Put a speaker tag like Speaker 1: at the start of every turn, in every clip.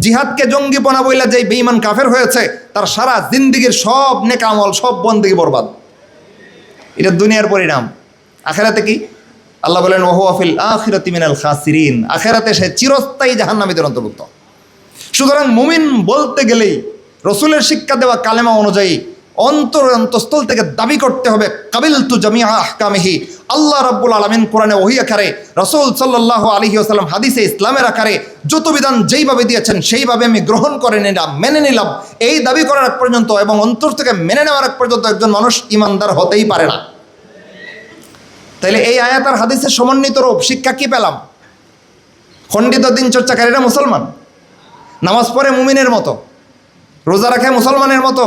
Speaker 1: জিহাদকে জঙ্গিপনা বইলা যেই বেঈমান কাফের হয়েছে তার সারা জিন্দেগীর সব নেক আমল, সব বন্দেগী বরবাদ। এটা দুনিয়ার পরিণাম। আখিরাতে কি? আল্লাহ বলেন ওয়া ফিল আখিরাতি মিনাল খাসিরিন, আখিরাতে সে চিরস্থায়ী জাহান্নামীদের অন্তর্ভুক্ত। সুতরাং মুমিন বলতে গেলেই রসুলের শিক্ষা দেওয়া কালেমা অনুযায়ী অন্তঃস্থল থেকে দাবি করতে হবে কাবিলতু জামিআ আহকামিহি। আল্লাহ রাব্বুল আলামিন কোরআনে ওহী আকারে, রাসূল সাল্লাল্লাহু আলাইহি ওয়াসাল্লাম হাদিসে ইসলামের আকারে যত বিধান যেইভাবে দিয়েছেন সেইভাবে আমি গ্রহণ করে নিলাম, মেনে নিলাম, এই দাবি করার আগ পর্যন্ত এবং অন্তর থেকে মেনে নেওয়ার আগ পর্যন্ত একজন মানুষ ইমানদার হতেই পারে না। তাইলে এই আয়াত আর হাদিসের সমন্বিত রূপ শিক্ষা কি পেলাম? খণ্ডিত দিন চর্চাকারীরা মুসলমান, নামাজ পড়ে মুমিনের মতো, রোজা রাখে মুসলমানের মতো,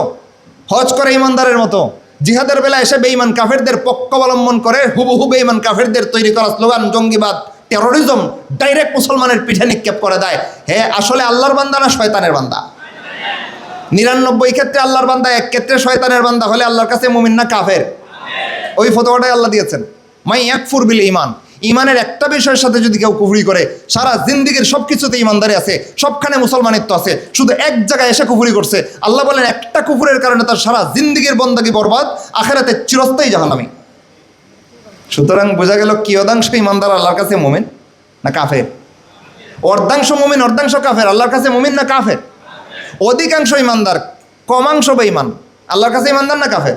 Speaker 1: হজ করে ইমানদারের মতো, জিহাদের বেলা এসে বেঈমান কাফেরদের পক্ষ অবলম্বন করে হুবহু বেঈমান কাফেরদের তৈরি করা স্লোগান জঙ্গিবাদ, টেরোরিজম ডাইরেক্ট মুসলমানের পিঠে নিক্ষেপ করে দেয়। হে আসলে আল্লাহর বান্দা না শয়তানের বান্দা? 99 ক্ষেত্রে আল্লাহর বান্দা, 1 ক্ষেত্রে শয়তানের বান্দা হলে আল্লাহর কাছে মুমিন না কাফের? ওই ফতোয়াটাই আল্লাহ দিয়েছেন, মাই ইয়াকফুর বিল ঈমান। ইমানের একটা বিষয়ের সাথে যদি কেউ কুফরি করে, সারা জিন্দেগীর সব কিছুতে ইমানদারি আছে, সবখানে মুসলমানিত্ব আছে, শুধু এক জায়গায় এসে কুফরি করছে, আল্লাহ বলেন একটা কুফরের কারণে তার সারা জিন্দেগীর বন্দেগী বরবাদ, আখিরাতে চিরস্থায়ী জাহান্নামী। সুতরাং বোঝা গেল কিয়দাংশ ইমানদার আল্লাহর কাছে মুমিন না কাফের? অর্ধাংশ মুমিন অর্ধাংশ কাফের, আল্লাহর কাছে মুমিন না কাফের? অধিকাংশ ইমানদার কমাংশ বেঈমান, আল্লাহর কাছে ইমানদার না কাফের?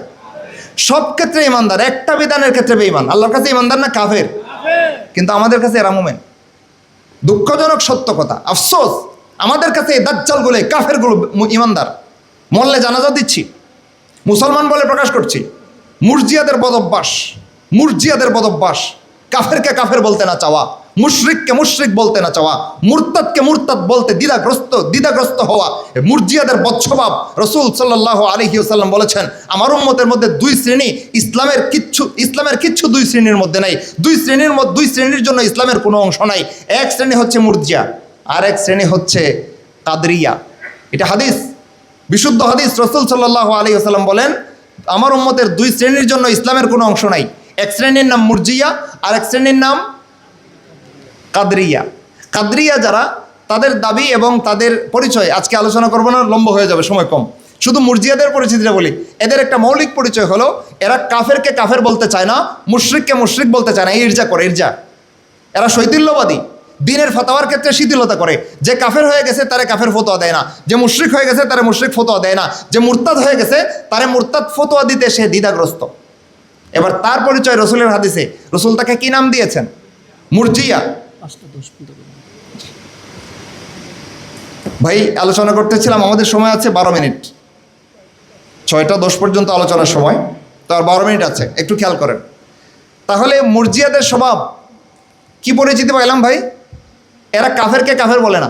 Speaker 1: সব ক্ষেত্রে ইমানদার, একটা বিধানের ক্ষেত্রে বেঈমান, আল্লাহর কাছে ইমানদার না কাফের? কিন্তু আমাদের কাছে এরা মুমিন। দুঃখজনক সত্য কথা, আফসোস, আমাদের কাছে এই দাজ্জালগুলো, কাফেরগুলো ইমানদার। মরলে জানাজা দিচ্ছি, মুসলমান বলে প্রকাশ করছি। মুরজিয়াদের বদভ্যাস, কাফেরকে কাফের বলতে না চাওয়া, মুশরিককে মুশরিক বলতে না চাওয়া, মুরতাদকে মুরতাদ বলতে দ্বিধাগ্রস্ত হওয়া, মুরজিয়াদের বদস্বভাব। রাসূল সাল্লাল্লাহু আলাইহি ওয়াসাল্লাম বলেছেন, আমার উম্মতের মধ্যে 2 শ্রেণী, ইসলামের কিচ্ছু 2 শ্রেণীর মধ্যে নাই। 2 শ্রেণীর জন্য ইসলামের কোনো অংশ নাই। এক শ্রেণী হচ্ছে মুরজিয়া, আর এক শ্রেণী হচ্ছে কাদরিয়া। এটা হাদিস, বিশুদ্ধ হাদিস। রাসূল সাল্লাল্লাহু আলাইহি ওয়াসাল্লাম বলেন, আমার উম্মতের 2 শ্রেণীর জন্য ইসলামের কোনো অংশ নাই। এক শ্রেণীর নাম মুরজিয়া, আর এক শ্রেণীর নাম কাদরিয়া। কাদরিয়া যারা, তাদের দাবি এবং তাদের পরিচয় আজকে আলোচনা করবো না, লম্বা হয়ে যাবে, সময় কম। শুধু মুরজিয়াদের পরিচিতিটা বলি। এদের একটা মৌলিক পরিচয় হলো এরা কাফেরকে কাফের বলতে চায় না, মুশরিককে মুশরিক বলতে চায় না, ইরজা করে, ইরজা। এরা শৈথিল্যবাদী, দিনের ফতোয়ার ক্ষেত্রে শিথিলতা করে। যে কাফের হয়ে গেছে তারে কাফের ফতোয়া দেয় না, যে মুশরিক হয়ে গেছে তারে মুশরিক ফতোয়া দেয় না, যে মুরতাদ হয়ে গেছে তারে মুরতাদ ফতোয়া দিতে সে দ্বিধাগ্রস্ত। এবার তার পরিচয় রসুলের হাদিসে, রসুল তাকে কি নাম দিয়েছেন? মুরজিয়া। ভাই আলোচনা করতেছিলাম, আমাদের সময় আছে 12 মিনিট, 6টা 10 পর্যন্ত আলোচনার সময়, তো আর 12 মিনিট আছে, একটু খেয়াল করেন। তাহলে মুরজিয়াদের স্বভাব কি পরিচিতি পাইলাম ভাই? এরা কাফেরকে কাফের বলে না,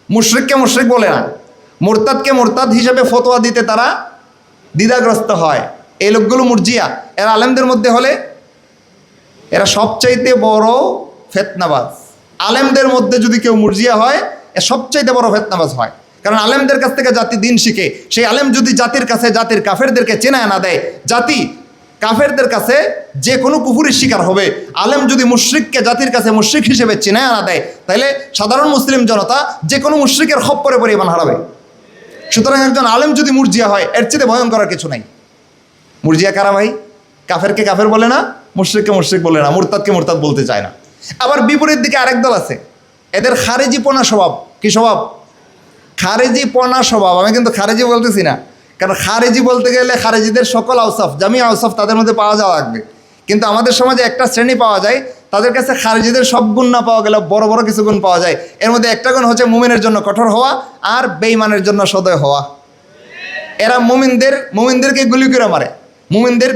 Speaker 1: মুশরিককে মুশরিক বলে না, মুরতাদকে মুরতাদ হিসেবে ফতোয়া দিতে তারা দ্বিধাগ্রস্ত হয়। এই লোকগুলো মুরজিয়া। এরা আলেমদের মধ্যে হলে এরা সবচাইতে বড় ফিতনাবাজ। আলেমদের মধ্যে যদি কেউ মুরজিয়া হয়, এ সবচাইতে বড় ফিতনাবাজ হয়। কারণ আলেমদের কাছ থেকে জাতি দিন শিখে, সেই আলেম যদি জাতির কাছে জাতির কাফেরদেরকে চেনায় না দেয়, জাতি কাফেরদের কাছে যে কোনো কুফুরির শিকার হবে। আলেম যদি মুশরিককে জাতির কাছে মুশরিক হিসেবে চেনায় না দেয়, তাহলে সাধারণ মুসলিম জনতা যে কোনো মুশরিকের খপ্পরে পড়ে ইমান হারাবে। সুতরাং একজন আলেম যদি মুরজিয়া হয়, এর চেয়ে ভয়ঙ্কর কিছু নাই। মুরজিয়া কারা ভাই? কাফেরকে কাফের বলে না, মুশরিককে মুশরিক বলে না, মুরতাদকে মুরতাদ বলতে চায় না। আবার বিপরীত দিকে আরেক দল আছে, এদের খারেজিপনা স্বভাব। কি স্বভাব? খারেজিপনা স্বভাব। আমি কিন্তু খারেজি বলতেছি না, কারণ খারেজি বলতে গেলে খারেজিদের সকল আওসাফ, জামিয়া আওসাফ তাদের মধ্যে পাওয়া যাওয়া লাগবে। কিন্তু আমাদের সমাজে একটা শ্রেণী পাওয়া যায়, তাদের কাছে খারেজিদের সব গুণ না পাওয়া গেলেও বড় বড় কিছু গুণ পাওয়া যায়। এর মধ্যে একটা গুণ হচ্ছে মুমিনের জন্য কঠোর হওয়া আর বেঈমানের জন্য সদয় হওয়া। এরা মুমিনদেরকে গুলি করে মারে, মুমিনদের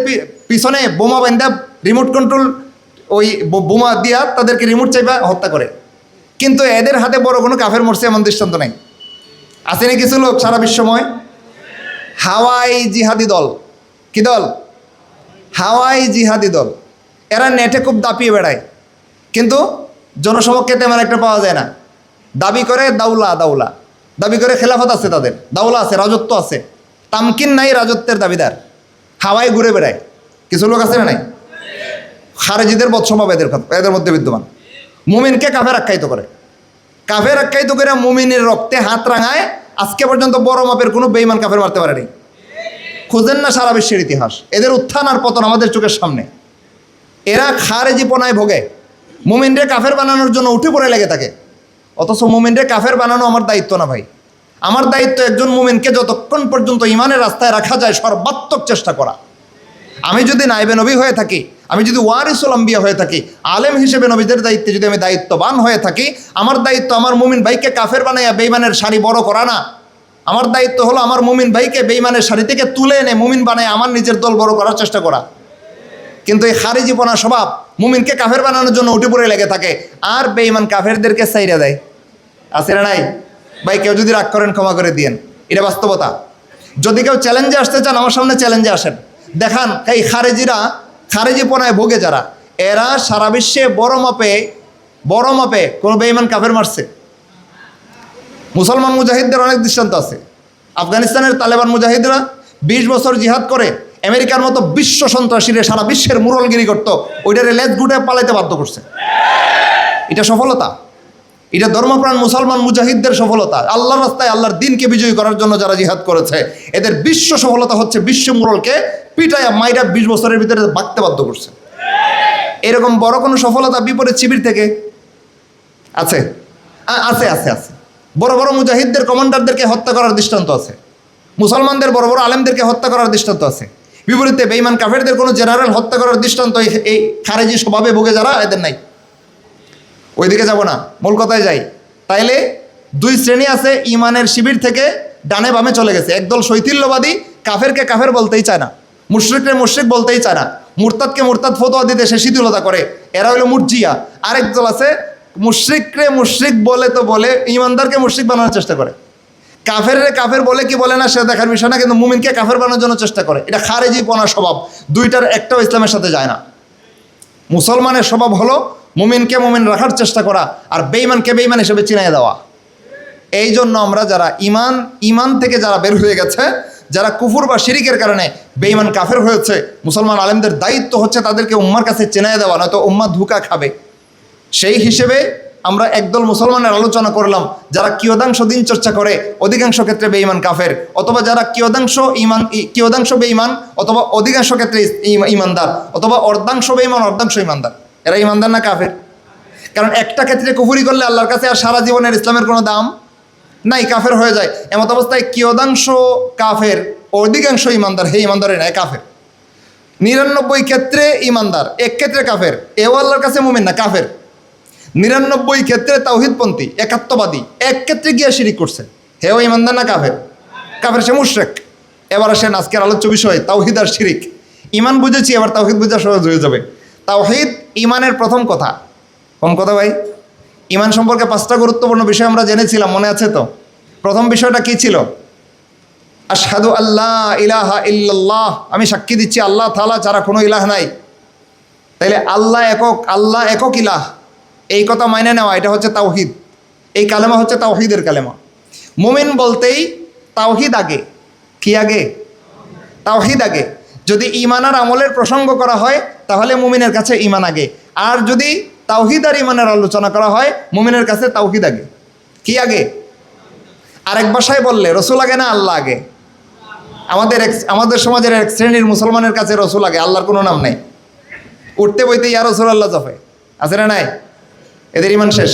Speaker 1: পিছনে বোমা বান্ধা রিমোট কন্ট্রোল ওই বোমা দিয়া তাদেরকে রিমোট চাইবা হত্যা করে। কিন্তু এদের হাতে বড় কোনো কাফের মরছে এমন দৃষ্টান্ত নাই। আসেনি কিছু লোক সারা বিশ্বময়? হাওয়াই জিহাদি দল। কি দল? হাওয়াই জিহাদি দল। এরা নেটে খুব দাপিয়ে বেড়ায়, কিন্তু জনসমক্ষে তেমন একটা পাওয়া যায় না। দাবি করে দাউলা, দাবি করে খেলাফত আছে, তাদের দাউলা আছে, রাজত্ব আছে, তামকিন নাই, রাজত্বের দাবিদার। হাওয়ায় ঘুরে বেড়ায়। কিছু লোক আছে না নাই? খারেজিদের বদস্বভাব এদের মধ্যে বিদ্যমান। মুমিনকে কাফের আখ্যায়িত করে। কাফের আখ্যায়িত করে মুমিনের রক্তে হাত রাঙায়, আজকে পর্যন্ত বড় মাপের কোনো বেঈমান কাফের মারতে পারেনি। খুঁজেন না সারা বিশ্বের ইতিহাস, এদের উত্থান আর পতন আমাদের চোখের সামনে। এরা খারেজিপনায় ভোগে, মুমিনরে কাফের বানানোর জন্য উঠে পড়ে লেগে থাকে। অথচ মুমিনরে কাফের বানানো আমার দায়িত্ব না ভাই। আমার দায়িত্ব একজন মুমিনকে যতক্ষণ পর্যন্ত ইমানের রাস্তায় রাখা যায় সর্বাত্মক চেষ্টা করা। আমি যদি নাইবে নবী হয়ে থাকি, আমি যদি ওয়ারিসুল আম্বিয়া হয়ে থাকি, আলেম হিসেবে নবীদের দায়িত্বে যদি আমি দায়িত্ববান হয়ে থাকি, আমার দায়িত্ব আমার মুমিন ভাইকে কাফের বানাইয়া বেঈমানের শাড়ি বড় করা না। আমার দায়িত্ব হলো আমার মুমিন ভাইকে বেঈমানের শাড়ি থেকে তুলে এনে মুমিন বানায় আমার নিজের দল বড় করার চেষ্টা করা। কিন্তু এই খারিজিপনা স্বভাব মুমিনকে কাফের বানানোর জন্য উঠে পড়ে লেগে থাকে, আর বেঈমান কাফেরদেরকে সাইরা দেয়। আছে না নাই ভাই? কেউ যদি রাগ করেন ক্ষমা করে দিয়েন, এটা বাস্তবতা। যদি কেউ চ্যালেঞ্জে আসতে চান আমার সামনে চ্যালেঞ্জে আসেন, দেখান এই খারেজিপনায় ভোগে যারা, এরা সারা বিশ্বে বড় মাপে কোনো বেঈমান কাফের মারছে? মুসলমান মুজাহিদদের অনেক দৃষ্টান্ত আছে। আফগানিস্তানের তালেবান মুজাহিদরা 20 বছর জিহাদ করে আমেরিকার মতো বিশ্ব সন্ত্রাসীরা সারা বিশ্বের মুরলগিরি করতো, ওইটারে লেজ গুটে পালাইতে বাধ্য করছে। এটা সফলতা, এটা ধর্মপ্রাণ মুসলমান মুজাহিদদের সফলতা। আল্লাহর রাস্তায় আল্লাহর দিনকে বিজয়ী করার জন্য যারা জিহাদ করেছে, এদের বিশ্ব সফলতা হচ্ছে বিশ্ব মুরলকে পিটাইয়া মাইরা 20 বছরের ভিতরে ভাগতে বাধ্য করছে। এরকম বড় কোনো সফলতা বিপরীত শিবির থেকে আছে? আছে আছে আছে। বড় বড় মুজাহিদদের কমান্ডারদেরকে হত্যা করার দৃষ্টান্ত আছে, মুসলমানদের বড় বড় আলেমদেরকে হত্যা করার দৃষ্টান্ত আছে। বিপরীতে বেঈমান কাফেরদের কোনো জেনারেল হত্যা করার দৃষ্টান্ত এই খারেজি স্বভাবে ভোগে যারা, এদের নাই। ওইদিকে যাব না, মূল কথায় যাই। তাইলে দুই শ্রেণী আছে ইমানের শিবির থেকে ডানে বামে চলে গেছে। একদল শৈথিল্যবাদী, কাফেরকে কাফের বলতেই চায় না, মুশরিককে মুশরিক বলতেই চায় না, মুরতাদকে মুরতাদ ফতোয়া দিতে সে শিথিলতা করে, এরা হলো মুরজিয়া। আরেক দল আছে মুশরিকরে মুশরিক বলে তো বলে, ইমানদারকে মুশরিক বানানোর চেষ্টা করে। কাফেররে কাফের বলে কি বলে না সে দেখার বিষয় না, কিন্তু মুমিনকে কাফের বানানোর জন্য চেষ্টা করে। এটা খারেজিপনা স্বভাব, দুইটার একটাও ইসলামের সাথে যায় না। মুসলমানের স্বভাব হলো মুমিনকে মুমিন রাখার চেষ্টা করা, আর বেঈমানকে বেঈমান হিসেবে চিনাই দেওয়া। এই জন্য আমরা যারা ইমান থেকে যারা বের হয়ে গেছে, যারা কুফর বা শিরিকের কারণে বেঈমান কাফের হয়েছে, মুসলমান আলেমদের দায়িত্ব হচ্ছে তাদেরকে উম্মার কাছে চিনাই দেওয়া, নয়তো উম্মা ধোঁকা খাবে। সেই হিসেবে আমরা একদল মুসলমানের আলোচনা করলাম যারা কিয়দাংশ দিন চর্চা করে, অধিকাংশ ক্ষেত্রে বেঈমান কাফের, অথবা যারা কিয়দাংশ বেঈমান অথবা অধিকাংশ ক্ষেত্রে ইমানদার, অথবা অর্ধাংশ বেঈমান অর্ধাংশ ইমানদার। এরা ইমানদার না কাফের? কারণ একটা ক্ষেত্রে কুফরি করলে আল্লাহর কাছে আর সারা জীবনের ইসলামের কোনো দাম নাই, কাফের হয়ে যায়। এমত অবস্থায় কিয়দাংশ কাফের অধিকাংশ ইমানদার, হে ইমানদারে নাই কাফের। 99 ক্ষেত্রে ইমানদার, এক ক্ষেত্রে কাফের, এও আল্লাহর কাছে মুমিন না, কাফের। 99 ক্ষেত্রে তাওহীদপন্থী একাত্মবাদী, এক ক্ষেত্রে গিয়ে শিরিক করছে, হেও ইমানদার না কাফের? কাফের, সে মুশরিক। এবার আসেন আজকের আলোচ্য বিষয় তাওহীদ আর শিরিক। ইমান বুঝেছি, এবার তাওহীদ বোঝা সহজ হয়ে যাবে। তাওহীদ ইমানের প্রথম কথা। কোন কথা ভাই? ইমান সম্পর্কে 5টা গুরুত্বপূর্ণ বিষয় আমরা জেনেছিলাম, মনে আছে তো? প্রথম বিষয়টা কি ছিল? আশহাদু আল্লাহ ইলাহা ইল্লাল্লাহ, আমি সাক্ষী দিচ্ছি আল্লাহ তাআলা ছাড়া কোনো ইলাহ নাই। তাইলে আল্লাহ একক ইলাহ, এই কথা মাইনে নেওয়া, এটা হচ্ছে তাওহীদ। এই কালেমা হচ্ছে তাওহীদের কালেমা। মুমিন বলতেই তাওহীদ আগে। কি আগে? তাওহীদ আগে। যদি ঈমান আর আমলের প্রসঙ্গ করা হয় তাহলে মুমিনের কাছে ঈমান আগে, আর যদি তাওহীদ আর ঈমানের আলোচনা করা হয় মুমিনের কাছে তাওহীদ আগে। কি আগে? আরেক ভাষায় বললে রসুল আগে না আল্লাহ আগে? আমাদের সমাজের এক শ্রেণীর মুসলমানের কাছে রসুল আগে, আল্লাহর কোনো নাম নেই। উঠতে বইতে ইয়া রসুল আল্লাহ জফে, আছে না নাই? এদের ইমান শেষ।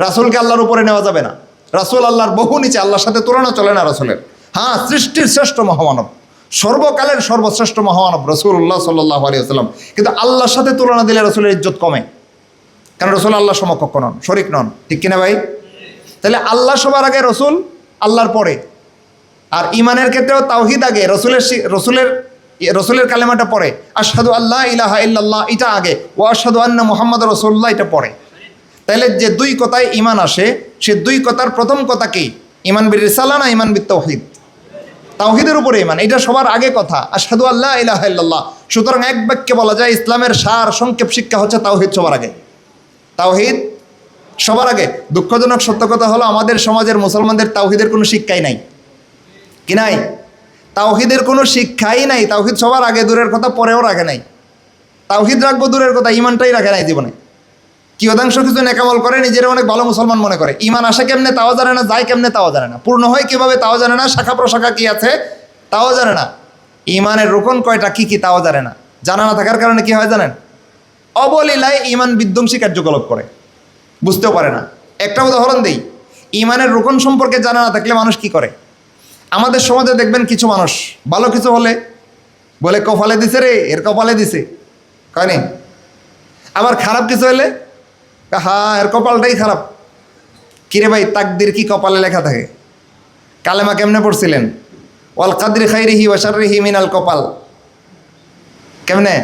Speaker 1: রাসূলকে আল্লাহর উপরে নেওয়া যাবে না, রাসূল আল্লাহর বহু নিচে, আল্লাহর সাথে তুলনা চলে না রাসূলের। হ্যাঁ, সৃষ্টির শ্রেষ্ঠ মহামানব, সর্বকালের সর্বশ্রেষ্ঠ মহামানব রাসূলুল্লাহ সাল্লাল্লাহু আলাইহি ওয়াসাল্লাম, কিন্তু আল্লাহর সাথে তুলনা দিলে রাসূলের ইজ্জত কমে, কারণ রাসূল আল্লাহর সমকক্ষ নন, শরীক নন। ঠিক কিনা ভাই? তাহলে আল্লাহ সবার আগে, রসুল আল্লাহর পরে। আর ইমানের ক্ষেত্রেও তাওহীদ আগে, রসুলের কালেমাটা পরে। আশহাদু আল্লাহ ইলাহা ইল্লাল্লাহ এটা আগে, ও আশহাদু আন্না মুহাম্মাদুর রাসূলুল্লাহ এটা পরে। তাইলে যে দুই কথায় ইমান আসে, সে দুই কথার প্রথম কথা কি? ইমান বির রিসালা না ইমান বিত তাওহীদ? তাওহীদের উপরে ইমান, এটা সবার আগে কথা। আশহাদু আল্লাহ ইলাহা ইল্লাল্লাহ। সুতরাং এক বাক্যে বলা যায় ইসলামের সার সংক্ষেপ শিক্ষা হচ্ছে তাওহীদ সবার আগে। তাওহীদ সবার আগে। দুঃখজনক সত্য কথা হলো আমাদের সমাজের মুসলমানদের তাওহীদের কোনো শিক্ষাই নাই। কি নাই? তাওহীদের কোনো শিক্ষাই নাই। তাওহীদ সবার আগে, দূরের কথা পরেও রাখে নাই। তাওহীদ রাখবো দূরের কথা, ইমানটাই রাখে নাই জীবনে। কিয়দাংশ কিছু নেকামল করে নিজেরা অনেক ভালো মুসলমান মনে করে। ইমান আসে কেমনে তাও জানে না, যায় কেমনে তাও জানে না, পূর্ণ হয় কীভাবে তাও জানে না, শাখা প্রশাখা কী আছে তাও জানে না, ইমানের রোকন কয়টা কী কী তাও জানে না। জানা না থাকার কারণে কী হয় জানেন? অবলীলায় ইমান বিধ্বংসী কার্যকলাপ করে, বুঝতেও পারে না। একটা উদাহরণ দিই, ইমানের রোকন সম্পর্কে জানা না থাকলে মানুষ কি করে? আমাদের সমাজে দেখবেন কিছু মানুষ ভালো কিছু হলে বলে কপালে দিছে রে, এর কপালে দিছে, কয়নি? আবার খারাপ কিছু হলে হ্যাঁ এর কপালটাই খারাপ। কিরে ভাই, তাকদির কি কপালে লেখা থাকে? কালেমা কেমনে পড়ছিলেন? ওয়াল কাদরি খাইরিহি ওয়া শাররিহি মিনাল কপাল। কেমনে?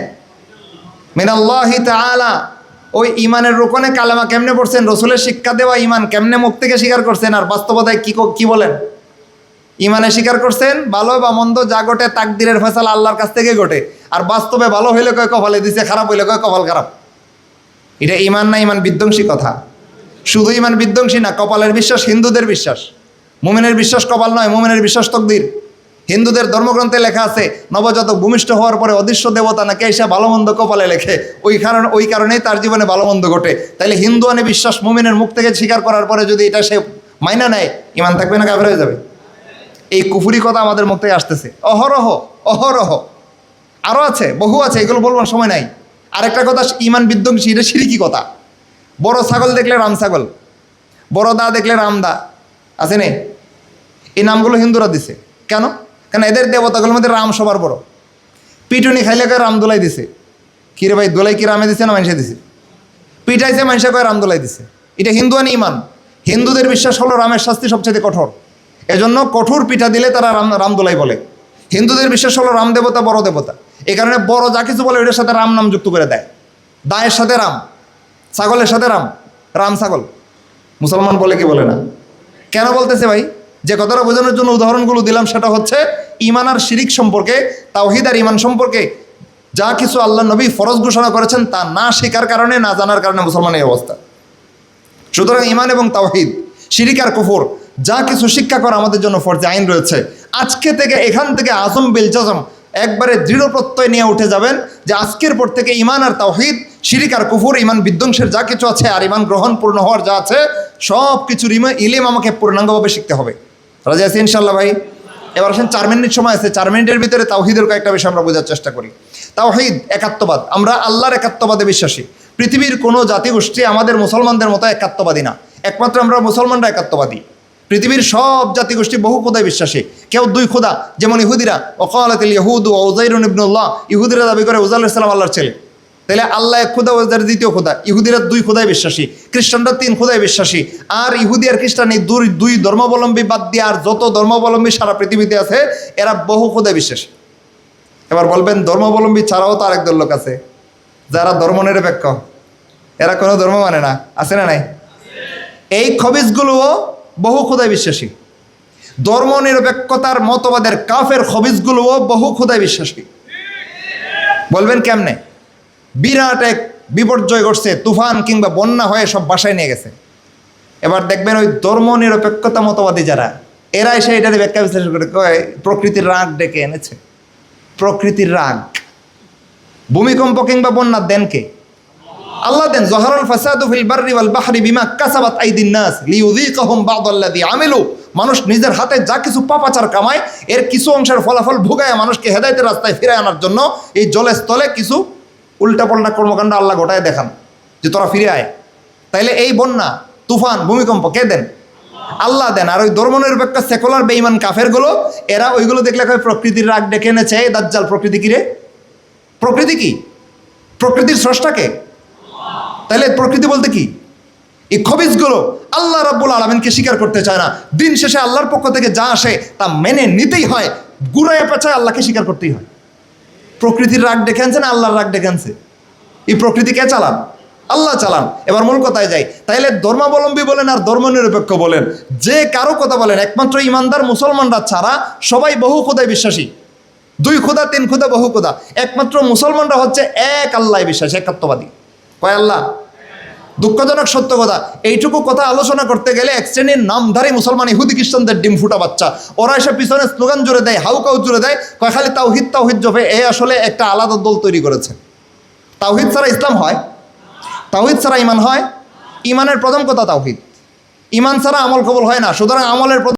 Speaker 1: মিনাল্লাহি তাআলা। ওই ইমানের রোকনে কালেমা কেমনে পড়ছেন? রসুলের শিক্ষা দেওয়া ইমান কেমনে মুখ থেকে স্বীকার করছেন, আর বাস্তবতায় কি বলেন? ইমানে স্বীকার করছেন ভালো বা মন্দ যা ঘটে তাকদিরের ফয়সালা আল্লাহর কাছ থেকে ঘটে, আর বাস্তবে ভালো হইলে কয় কপালে দিছে, খারাপ হইলে কয় কপাল খারাপ। এটা ইমান না ইমান বিধ্বংসী কথা। শুধু ইমান বিধ্বংসী না, কপালের বিশ্বাস হিন্দুদের বিশ্বাস, মুমিনের বিশ্বাস কপাল নয়, মুমিনের বিশ্বাস তকদির। হিন্দুদের ধর্মগ্রন্থে লেখা আছে নবজাতক ভূমিষ্ঠ হওয়ার পরে অদৃশ্য দেবতা নাকি এসে ভালো মন্দ কপালে লেখে, ওই কারণেই তার জীবনে ভালো মন্দ ঘটে। তাইলে হিন্দু আনে বিশ্বাস মুমিনের মুখ থেকে স্বীকার করার পরে যদি এটা সে মাইনা নেয়, ইমান থাকবে না কাফের হয়ে যাবে? এই কুফুরি কথা আমাদের মুখ থেকে আসতেছে অহরহ অহরহ। আরও আছে, বহু আছে, এগুলো বলবার সময় নাই। আরেকটা কথা ইমান বিধ্বংসী, এটা শিরকি কথা। বড় ছাগল দেখলে রাম ছাগল, বড় দা দেখলে রাম দা, আছে নে? এই নামগুলো হিন্দুরা দিছে কেন? কেন এদের দেবতাগুলোর মধ্যে রাম সবার বড়। পিটুনি খাইলে কয় রাম দোলাই দিছে। কিরে ভাই, দোলাই কি রামে দিছে না মানুষে দিছে? পিটাইছে মানুষে কয় রাম দোলাই দিছে। এটা হিন্দু আনি ইমান। হিন্দুদের বিশ্বাস হলো রামের শাস্তি সবচেয়ে কঠোর, এজন্য কঠোর পিঠা দিলে তারা রামদোলাই বলে। হিন্দুদের বিশ্বাস হলো রাম দেবতা বড় দেবতা, এই কারণে বড় যা কিছু বলে ওইটার সাথে রাম নাম যুক্ত করে দেয়। দায়ের সাথে রাম, ছাগলের সাথে রাম, রাম ছাগল। মুসলমান বলে কি বলে না? কেন বলতেছে ভাই? যে কথাটা বোঝানোর জন্য উদাহরণগুলো দিলাম সেটা হচ্ছে ইমান আর শিরিক সম্পর্কে, তাওহীদ আর ইমান সম্পর্কে যা কিছু আল্লাহ নবী ফরজ ঘোষণা করেছেন তা না শেখার কারণে, না জানার কারণে মুসলমানের এই অবস্থা। সুতরাং ইমান এবং তাওহীদ, শিরিক আর কুফর যা কিছু শিক্ষা করা আমাদের জন্য ফরজে আইন রয়েছে। আজকে থেকে এখান থেকে আজম বিল জাজম একবারে দৃঢ় প্রত্যয় নিয়ে উঠে যাবেন যে আজকের পর থেকে ইমান আর তাওহীদ, শিরিক আর কুফর, ইমান বিধ্বংসের যা কিছু আছে আর ইমান গ্রহণ পূর্ণ হওয়ার যা আছে সব কিছুর ইলম আমাকে পূর্ণাঙ্গভাবে শিখতে হবে। রাজি আছি ইনশাল্লাহ ভাই? এবার আসেন 4 মিনিট সময় আছে, 4 মিনিটের ভিতরে তাওহীদের কয়েকটা বিষয় আমরা বোঝার চেষ্টা করি। তাওহীদ একাত্মবাদ, আমরা আল্লাহর একাত্মবাদে বিশ্বাসী। পৃথিবীর কোনো জাতিগোষ্ঠী আমাদের মুসলমানদের মতো একাত্মবাদী না, একমাত্র আমরা মুসলমানরা একাত্মবাদী। পৃথিবীর সব জাতিগোষ্ঠী বহু খোদায় বিশ্বাসী, কেউ 2 খোদা, যেমন ইহুদিরা ওয়াকালাতিল ইয়াহুদু উযাইরুন ইবনুল্লাহ, ইহুদিরা দাবি করে উযাইর আলাইহিস সালাম আল্লাহর ছেলে। তাহলে আল্লাহ এক খোদা, ওদের দ্বিতীয় খোদা। ইহুদিরা 2 খোদায় বিশ্বাসী, খ্রিস্টানরা 3 খোদায় বিশ্বাসী। আর ইহুদি আর খ্রিস্টান এই দুই ধর্মাবলম্বী বাদ দিয়ে আর যত ধর্মাবলম্বী সারা পৃথিবীতে আছে এরা বহু খোদায় বিশ্বাসী। এবার বলবেন ধর্মাবলম্বী ছাড়াও তো আরেক দল লোক আছে যারা ধর্মনিরপেক্ষ, এরা কোনো ধর্ম মানে না, আছে না নাই? এই খবিজগুলোও বহু খোদায় বিশ্বাসী। ধর্মনিরপেক্ষতার মতবাদের কাফের খবিজগুলোও বহু খোদায় বিশ্বাসী। বলবেন কেমনে? বিরাট এক বিপর্যয় ঘটছে, তুফান কিংবা বন্যা হয়ে সব বাসায় নিয়ে গেছে। এবার দেখবেন ওই ধর্মনিরপেক্ষতা মতবাদী যারা, এরা এসে এটার ব্যাখ্যা বিশ্লেষণ করে কয় প্রকৃতির রাগ ডেকে এনেছে। প্রকৃতির রাগ, ভূমিকম্প কিংবা বন্যা দেন কে? আল্লাহ দেন। যহারাল ফাসাদু ফিল বাররি ওয়াল বাহরি বিমা কাসাবাত আইদিন নাস লিইউযীকাহুম বা'দাল্লাযী আমিলু। মানুষ নিজের হাতে যা কিছু পাপাচার কামায় এর কিছু অংশের ফলাফল ভোগায় মানুষকে হেদায়েতের রাস্তায় ফিরে আনার জন্য এই জলে স্থলে কিছু উল্টাপাল্টা কর্মকাণ্ড আল্লাহ ঘটায় দেখান যে তোরা ফিরে আয়। তাইলে এই বন্যা, তুফান, ভূমিকম্প কে দেন? আল্লাহ দেন। আর ওই ধর্মনিরপেক্ষ সেকুলার বেঈমান কাফেরগুলো, এরা ওইগুলো দেখলে কয় প্রকৃতির রাগ ডেকে এনেছে। এই দাজ্জাল, প্রকৃতি কি রে? প্রকৃতি কি? প্রকৃতির স্রষ্টাকে? তাহলে প্রকৃতি বলতে কি? এই খবিজগুলো আল্লাহ রাব্বুল আলামিনকে স্বীকার করতে চায় না। দিন শেষে আল্লাহর পক্ষ থেকে যা আসে তা মেনে নিতেই হয়, গুড়ায় পেঁচায় আল্লাহকে স্বীকার করতেই হয়। প্রকৃতির রাগ ডেকে আনছে না আল্লাহর রাগ ডেকে আনছে? এই প্রকৃতি কে চালান? আল্লাহ চালান। এবার মূল কথায় যাই। তাইলে ধর্মাবলম্বী বলেন আর ধর্মনিরপেক্ষ বলেন, যে কারো কথা বলেন, একমাত্র ইমানদার মুসলমানরা ছাড়া সবাই বহু খোদায় বিশ্বাসী। 2 খোদা, 3 খোদা, বহু খোদা। একমাত্র মুসলমানরা হচ্ছে এক আল্লাহ বিশ্বাসী, একাত্মবাদী। কয় আল্লাহ? দুঃখজনক সত্য কথা, এইটুকু কথা আলোচনা করতে গেলে এক শ্রেণীর নামধারী মুসলমান ইহুদি খ্রিস্টানদের ডিম ফুটা বাচ্চা, ওরা এসে পিছনে স্লোগান জুড়ে দেয়, হাউকাউ জুড়ে দেয়, কয় খালি তাওহীদ তাওহীদ জপে। এ আসলে একটা আলাদা দল তৈরি করেছে। তাওহীদ ছাড়া ইসলাম হয়? তাওহীদ ছাড়া ইমান হয়? ইমানের প্রথম কথা তাওহীদ। ইমান ছাড়া আমল কবুল হয় না। সুতরাং আমলের